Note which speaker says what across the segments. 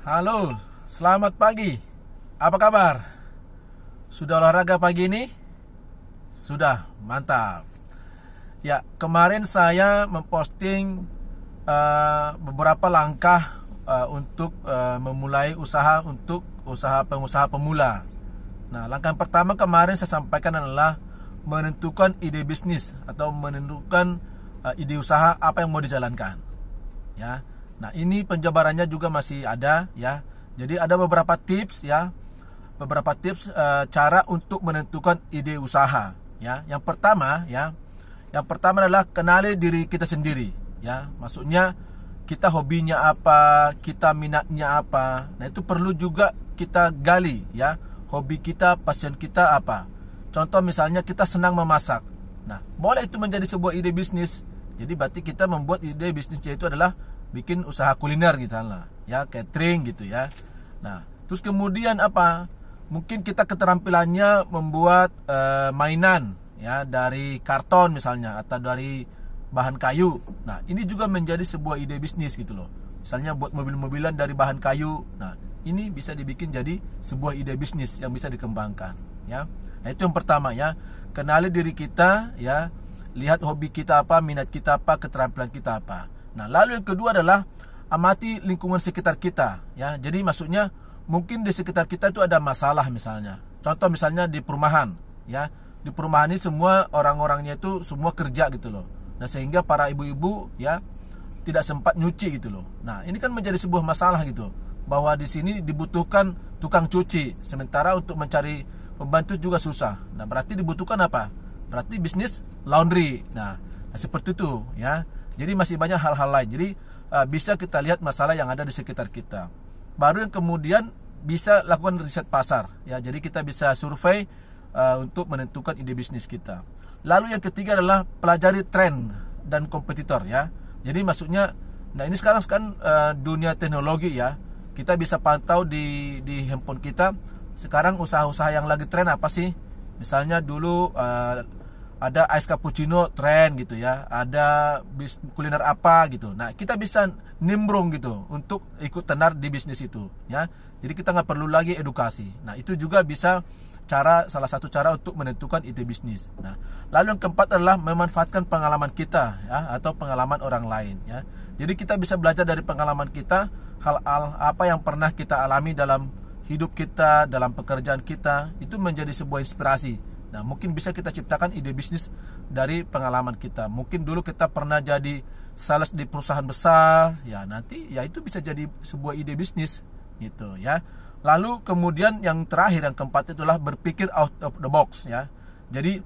Speaker 1: Halo, selamat pagi. Apa kabar? Sudah olahraga pagi ini? Sudah, mantap. Ya, kemarin saya memposting beberapa langkah untuk memulai usaha untuk pengusaha pemula. Nah, langkah pertama kemarin saya sampaikan adalah menentukan ide bisnis atau menentukan ide usaha apa yang mau dijalankan. Ya. Nah, ini penjabarannya juga masih ada ya. Jadi ada beberapa tips ya. Beberapa tips cara untuk menentukan ide usaha ya. Yang pertama adalah kenali diri kita sendiri ya. Maksudnya kita hobinya apa, kita minatnya apa. Nah, itu perlu juga kita gali ya. Hobi kita, passion kita apa. Contoh misalnya kita senang memasak. Nah, boleh itu menjadi sebuah ide bisnis. Jadi berarti kita membuat ide bisnisnya itu adalah bikin usaha kuliner gitu lah, ya, catering gitu ya. Nah, terus kemudian apa? Mungkin kita keterampilannya membuat mainan ya dari karton misalnya atau dari bahan kayu. Nah, ini juga menjadi sebuah ide bisnis gitu loh. Misalnya buat mobil-mobilan dari bahan kayu. Nah, ini bisa dibikin jadi sebuah ide bisnis yang bisa dikembangkan ya. Nah, itu yang pertama ya. Kenali diri kita ya. Lihat hobi kita apa, minat kita apa, keterampilan kita apa. Nah, lalu yang kedua adalah amati lingkungan sekitar kita ya. Jadi maksudnya mungkin di sekitar kita itu ada masalah misalnya. Contoh misalnya di perumahan ya. Di perumahan ini semua orang-orangnya itu semua kerja gitu loh. Nah, sehingga para ibu-ibu ya tidak sempat nyuci gitu loh. Nah, ini kan menjadi sebuah masalah gitu. Bahwa di sini dibutuhkan tukang cuci, sementara untuk mencari pembantu juga susah. Nah, berarti dibutuhkan apa? Berarti bisnis laundry. Nah, seperti itu ya. Jadi masih banyak hal-hal lain. Jadi bisa kita lihat masalah yang ada di sekitar kita. Baru yang kemudian bisa lakukan riset pasar ya. Jadi kita bisa survei untuk menentukan ide bisnis kita. Lalu yang ketiga adalah pelajari tren dan kompetitor ya. Jadi maksudnya, nah ini sekarang kan dunia teknologi ya. Kita bisa pantau di handphone kita. Sekarang usaha-usaha yang lagi tren apa sih? Misalnya dulu ada ice cappuccino tren gitu ya, ada kuliner apa gitu. Nah, kita bisa nimbrung gitu untuk ikut tenar di bisnis itu ya. Jadi kita nggak perlu lagi edukasi. Nah, itu juga bisa salah satu cara untuk menentukan ide bisnis. Nah, lalu yang keempat adalah memanfaatkan pengalaman kita ya, atau pengalaman orang lain ya. Jadi kita bisa belajar dari pengalaman kita, hal-hal apa yang pernah kita alami dalam hidup kita, dalam pekerjaan kita, itu menjadi sebuah inspirasi. Nah, mungkin bisa kita ciptakan ide bisnis dari pengalaman kita. Mungkin dulu kita pernah jadi sales di perusahaan besar, ya nanti ya itu bisa jadi sebuah ide bisnis gitu ya. Lalu kemudian yang terakhir, yang keempat itulah berpikir out of the box ya. Jadi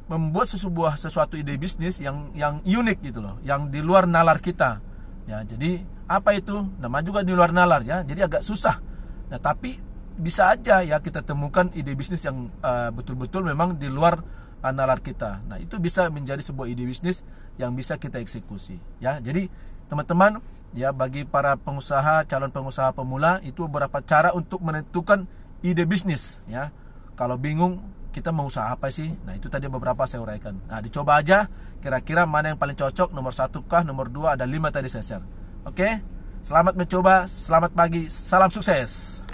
Speaker 1: membuat sesuatu ide bisnis yang unik gitu loh, yang di luar nalar kita. Ya, jadi apa itu? Nama juga di luar nalar ya. Jadi agak susah. Nah, tapi bisa aja ya kita temukan ide bisnis yang betul-betul memang di luar nalar kita. Nah, itu bisa menjadi sebuah ide bisnis yang bisa kita eksekusi ya. Jadi teman-teman ya, bagi para pengusaha, calon pengusaha pemula, itu beberapa cara untuk menentukan ide bisnis ya. Kalau bingung kita mau usaha apa sih? Nah, itu tadi beberapa saya uraikan. Nah, dicoba aja kira-kira mana yang paling cocok, nomor 1 kah, nomor 2, ada 5 tadi saya share. Oke? Selamat mencoba, selamat pagi, salam sukses.